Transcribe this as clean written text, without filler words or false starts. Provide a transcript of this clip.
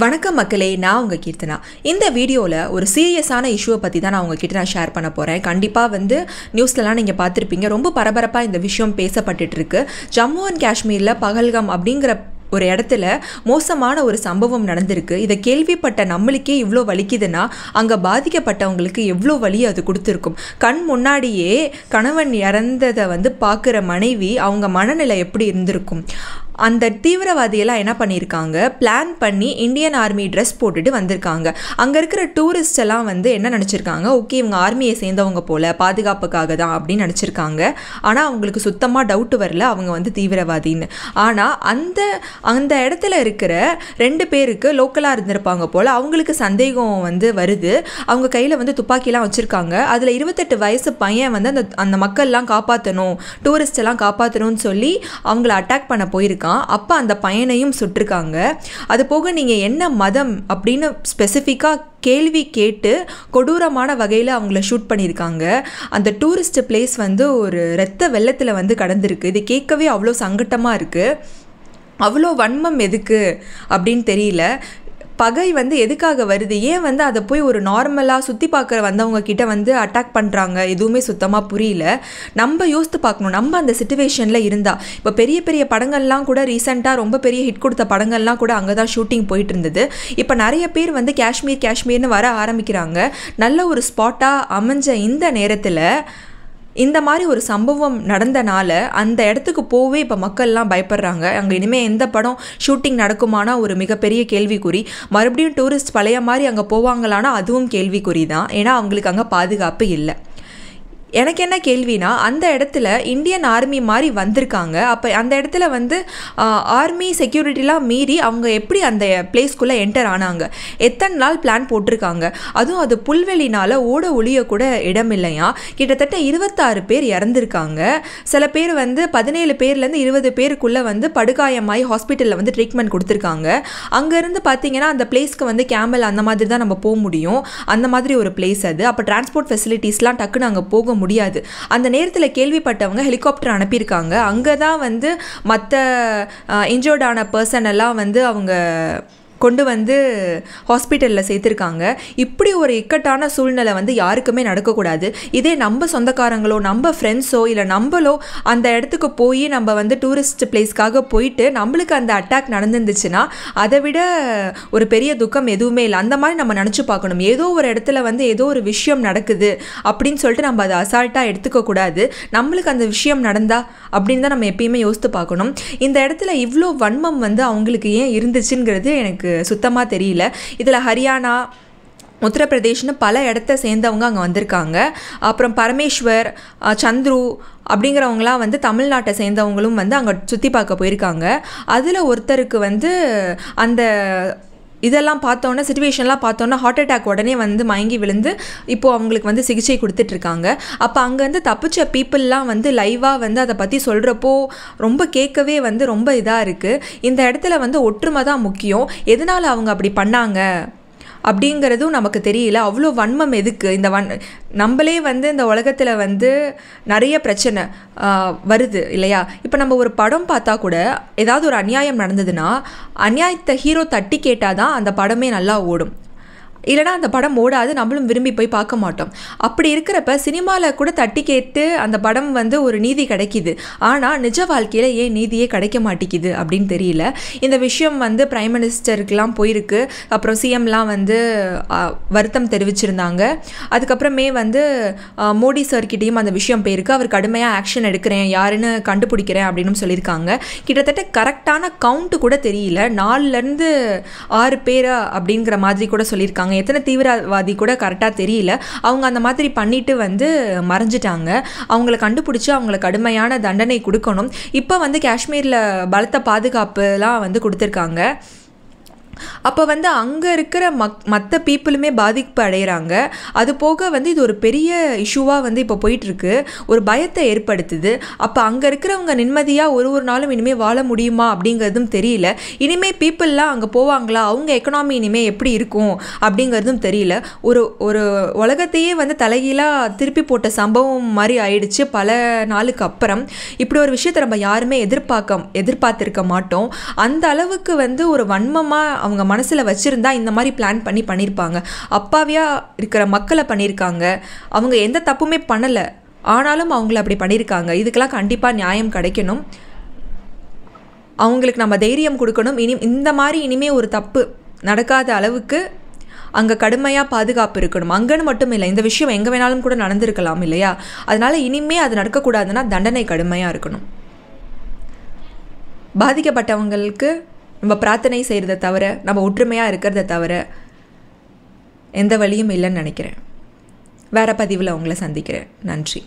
வணக்கம் மக்களே, நான் உங்கள் கீர்த்தனா. இந்த வீடியோவில் ஒரு சீரியஸான இஷ்யூவை பற்றி தான் நான் உங்ககிட்ட நான் ஷேர் பண்ண போகிறேன். கண்டிப்பாக நியூஸ்லலாம் நீங்கள் பார்த்துருப்பீங்க. ரொம்ப பரபரப்பாக இந்த விஷயம் பேசப்பட்டுருக்கு. ஜம்மு அண்ட் காஷ்மீரில் பகல்காம் அப்படிங்கிற ஒரு இடத்துல மோசமான ஒரு சம்பவம் நடந்திருக்கு. இதை கேள்விப்பட்ட நம்மளுக்கே இவ்வளோ வலிக்குதுன்னா அங்கே பாதிக்கப்பட்டவங்களுக்கு எவ்வளோ வலி அது கொடுத்துருக்கும். கண் முன்னாடியே கணவன் இறந்ததை பார்க்குற மனைவி அவங்க மனநிலை எப்படி இருந்திருக்கும். அந்த தீவிரவாதியெல்லாம் என்ன பண்ணியிருக்காங்க, பிளான் பண்ணி இந்தியன் ஆர்மி ட்ரெஸ் போட்டுட்டு வந்திருக்காங்க. அங்கே இருக்கிற டூரிஸ்ட் எல்லாம் என்ன நினச்சிருக்காங்க, ஓகே இவங்க ஆர்மியை சேர்ந்தவங்க போல் பாதுகாப்புக்காக தான் அப்படின்னு நினச்சிருக்காங்க. ஆனால் அவங்களுக்கு சுத்தமாக டவுட் வரல அவங்க தீவிரவாதின்னு. ஆனால் அந்த இடத்துல இருக்கிற 2 பேருக்கு லோக்கலாக இருந்திருப்பாங்க போல். அவங்களுக்கு சந்தேகம் வருது. அவங்க கையில் துப்பாக்கிலாம் வச்சுருக்காங்க. அதில் 28 வயசு பையன் அந்த மக்கள்லாம் காப்பாற்றணும், டூரிஸ்ட் எல்லாம் காப்பாற்றணும்னு சொல்லி அவங்கள அட்டாக் பண்ண போயிருக்காங்க. அப்போ அந்த பையனையும் சுட்டிருக்காங்க. அது போக நீங்கள் என்ன மதம் அப்படின்னு ஸ்பெசிஃபிக்காக கேள்வி கேட்டு கொடூரமான வகையில் அவங்கள ஷூட் பண்ணியிருக்காங்க. அந்த டூரிஸ்ட் பிளேஸ் ஒரு இரத்த வெள்ளத்தில் கடந்திருக்கு. இது கேட்கவே அவ்வளோ சங்கட்டமாக இருக்குது. அவ்வளோ வன்மம் எதுக்கு அப்படின்னு தெரியல. பகை எதுக்காக வருது, ஏன் அதை போய் ஒரு நார்மலாக சுற்றி பார்க்குற வந்தவங்க கிட்ட அட்டாக் பண்ணுறாங்க, எதுவுமே சுத்தமாக புரியல. நம்ம யோசித்து பார்க்கணும், நம்ம அந்த சிச்சுவேஷனில் இருந்தால். இப்போ பெரிய பெரிய படங்கள்லாம் கூட ரீசெண்டாக ரொம்ப பெரிய ஹிட் கொடுத்த படங்கள்லாம் கூட அங்கே தான் ஷூட்டிங் போயிட்டு இருந்தது. இப்போ நிறைய பேர் காஷ்மீர்னு வர ஆரம்பிக்கிறாங்க. நல்ல ஒரு ஸ்பாட்டாக அமைஞ்ச இந்த நேரத்தில் இந்த மாதிரி ஒரு சம்பவம் நடந்தனால அந்த இடத்துக்கு போவே இப்போ மக்கள்லாம் பயப்படுறாங்க. அங்கே இனிமேல் எந்த படம் ஷூட்டிங் நடக்குமானா ஒரு மிகப்பெரிய கேள்விக்குறி. மறுபடியும் டூரிஸ்ட் பழைய மாதிரி அங்கே போவாங்களானா அதுவும் கேள்விக்குறி தான். ஏன்னா அவங்களுக்கு அங்கே பாதுகாப்பு இல்லை. எனக்கு என்ன கேள்வினா, அந்த இடத்துல இந்தியன் ஆர்மி மாதிரி வந்திருக்காங்க. அப்போ அந்த இடத்துல ஆர்மி செக்யூரிட்டிலாம் மீறி அவங்க எப்படி அந்த பிளேஸ்க்குள்ளே என்டர் ஆனாங்க, எத்தனை நாள் பிளான் போட்டிருக்காங்க. அதுவும் அது புல்வெளினால் ஓட ஒளிய கூட இடம் இல்லையா. கிட்டத்தட்ட 26 பேர் இறந்துருக்காங்க. சில பேர் 17 பேர்லேருந்து 20 பேருக்குள்ளே படுகாயமாகி ஹாஸ்பிட்டலில் ட்ரீட்மெண்ட் கொடுத்துருக்காங்க. அங்கேருந்து பார்த்தீங்கன்னா அந்த பிளேஸ்க்கு கேமல் அந்த மாதிரி தான் நம்ம போக முடியும். அந்த மாதிரி ஒரு பிளேஸ் அது. அப்போ டிரான்ஸ்போர்ட் ஃபெசிலிட்டிஸ்லாம் டக்குன்னு அங்கே போக முடியாது. அந்த நேரத்தில் கேள்விப்பட்டவங்க ஹெலிகாப்டர் அனுப்பியிருக்காங்க. அங்கே தான் மற்ற இன்ஜோர்டான பர்சன் எல்லாம் அவங்க கொண்டு ஹாஸ்பிட்டலில் சேர்த்துருக்காங்க. இப்படி ஒரு இக்கட்டான சூழ்நிலை யாருக்குமே நடக்கக்கூடாது. இதே நம்ம சொந்தக்காரங்களோ நம்ம ஃப்ரெண்ட்ஸோ இல்லை நம்மளோ அந்த இடத்துக்கு போய் நம்ம டூரிஸ்ட் பிளேஸ்க்காக போயிட்டு நம்மளுக்கு அந்த அட்டாக் நடந்துருந்துச்சுன்னா அதை விட ஒரு பெரிய துக்கம் எதுவுமே இல்லை. அந்த மாதிரி நம்ம நினச்சி பார்க்கணும். ஏதோ ஒரு இடத்துல ஏதோ ஒரு விஷயம் நடக்குது அப்படின்னு சொல்லிட்டு நம்ம அதை அசால்ட்டாக எடுத்துக்கக்கூடாது. நம்மளுக்கு அந்த விஷயம் நடந்தா அப்படின்னு தான் நம்ம எப்பயுமே யோசித்து பார்க்கணும். இந்த இடத்துல இவ்வளோ வன்மம் அவங்களுக்கு ஏன் இருந்துச்சுங்கிறது எனக்கு சுத்தமாக தெரியல. இதில் ஹரியானா, உத்தரப்பிரதேஷ்னு பல இடத்த சேர்ந்தவங்க அங்கே வந்திருக்காங்க. அப்புறம் பரமேஸ்வர், சந்துரு அப்படிங்கிறவங்களாம் தமிழ்நாட்டை சேர்ந்தவங்களும் அங்கே சுற்றி பார்க்க போயிருக்காங்க. அதில் ஒருத்தருக்கு அந்த இதெல்லாம் பார்த்தோன்னா, சிச்சுவேஷன்லாம் பார்த்தோன்னா ஹார்ட் அட்டாக் உடனே மயங்கி விழுந்து இப்போது அவங்களுக்கு சிகிச்சை கொடுத்துட்ருக்காங்க. அப்போ அங்கே தப்பிச்ச பீப்புளெலாம் லைவாக அதை பற்றி சொல்கிறப்போ ரொம்ப கேட்கவே ரொம்ப இதாக இருக்குது. இந்த இடத்துல ஒற்றுமை தான் முக்கியம். எதனால் அவங்க அப்படி பண்ணாங்க அப்படிங்கிறதும் நமக்கு தெரியல. அவ்வளோ வன்மம் எதுக்கு? இந்த நம்மளே இந்த உலகத்தில் நிறைய பிரச்சனை வருது இல்லையா. இப்போ நம்ம ஒரு படம் பார்த்தா கூட ஏதாவது ஒரு அநியாயம் நடந்ததுன்னா அநியாயத்தை ஹீரோ தட்டி கேட்டால் தான் அந்த படமே நல்லா ஓடும். இல்லைனா அந்த படம் ஓடாது, நம்மளும் விரும்பி போய் பார்க்க மாட்டோம். அப்படி இருக்கிறப்ப சினிமாவில் கூட தட்டி கேட்டு அந்த படம் ஒரு நீதி கிடைக்கிது. ஆனால் நிஜ வாழ்க்கையில் ஏன் நீதியே கிடைக்க மாட்டேங்குது அப்படின்னு தெரியல. இந்த விஷயம் பிரைம் மினிஸ்டருக்கெலாம் போயிருக்கு. அப்புறம் சிஎம்லாம் வருத்தம் தெரிவிச்சிருந்தாங்க. அதுக்கப்புறமே மோடி சார்கிட்டையும் அந்த விஷயம் போயிருக்கு. அவர் கடுமையாக ஆக்ஷன் எடுக்கிறேன், யாருன்னு கண்டுபிடிக்கிறேன் அப்படின்னு சொல்லியிருக்காங்க. கிட்டத்தட்ட கரெக்டான கவுண்ட்டு கூட தெரியல, 4லேருந்து 6 பேரா அப்படிங்கிற மாதிரி கூட சொல்லியிருக்காங்க. எத்தனை தீவிரவாதி கூட கரெக்டாக தெரியல. அவங்க அந்த மாதிரி பண்ணிட்டு மறைஞ்சிட்டாங்க. அவங்கள கண்டுபிடிச்சி அவங்கள கடுமையான தண்டனை கொடுக்கணும். இப்போ காஷ்மீரில் பலத்த பாதுகாப்புலாம் கொடுத்துருக்காங்க. அப்போ அங்கே இருக்கிற மற்ற பீப்புளுமே பாதிப்பு அடைகிறாங்க. அது போக இது ஒரு பெரிய இஷ்யூவாக இப்போ போயிட்டுருக்கு. ஒரு பயத்தை ஏற்படுத்துது. அப்போ அங்கே இருக்கிறவங்க நிம்மதியாக ஒரு நாளும் இனிமேல் வாழ முடியுமா அப்படிங்கிறதும் தெரியல. இனிமேல் பீப்புளெலாம் அங்கே போவாங்களா, அவங்க எக்கனாமி இனிமேல் எப்படி இருக்கும் அப்படிங்கிறதும் தெரியல. ஒரு உலகத்தையே தலைகீழாக திருப்பி போட்ட சம்பவம் மாதிரி ஆயிடுச்சு பல நாளுக்கு அப்புறம். இப்படி ஒரு விஷயத்தை நம்ம யாருமே எதிர்பார்த்திருக்க மாட்டோம். அந்த அளவுக்கு ஒரு வன்மமாக அவங்க மனசில் வச்சுருந்தா இந்த மாதிரி பிளான் பண்ணியிருப்பாங்க. அப்பாவியாக இருக்கிற மக்களை பண்ணியிருக்காங்க. அவங்க எந்த தப்புமே பண்ணலை, ஆனாலும் அவங்கள அப்படி பண்ணியிருக்காங்க. இதுக்கெல்லாம் கண்டிப்பாக நியாயம் கிடைக்கணும். அவங்களுக்கு நம்ம தைரியம் கொடுக்கணும். இந்த மாதிரி இனிமேல் ஒரு தப்பு நடக்காத அளவுக்கு அங்கே கடுமையாக பாதுகாப்பு இருக்கணும். அங்கன்னு மட்டும் இல்லை, இந்த விஷயம் எங்கே வேணாலும் கூட நடந்திருக்கலாம் இல்லையா? அதனால் இனிமேல் அது நடக்கக்கூடாதுன்னா தண்டனை கடுமையாக இருக்கணும். பாதிக்கப்பட்டவங்களுக்கு நம்ம பிரார்த்தனை செய்கிறத தவிர, நம்ம ஒற்றுமையாக இருக்கிறத தவிர எந்த வழியும் இல்லைன்னு நினைக்கிறேன். வேறு பதிவில் உங்களை சந்திக்கிறேன். நன்றி.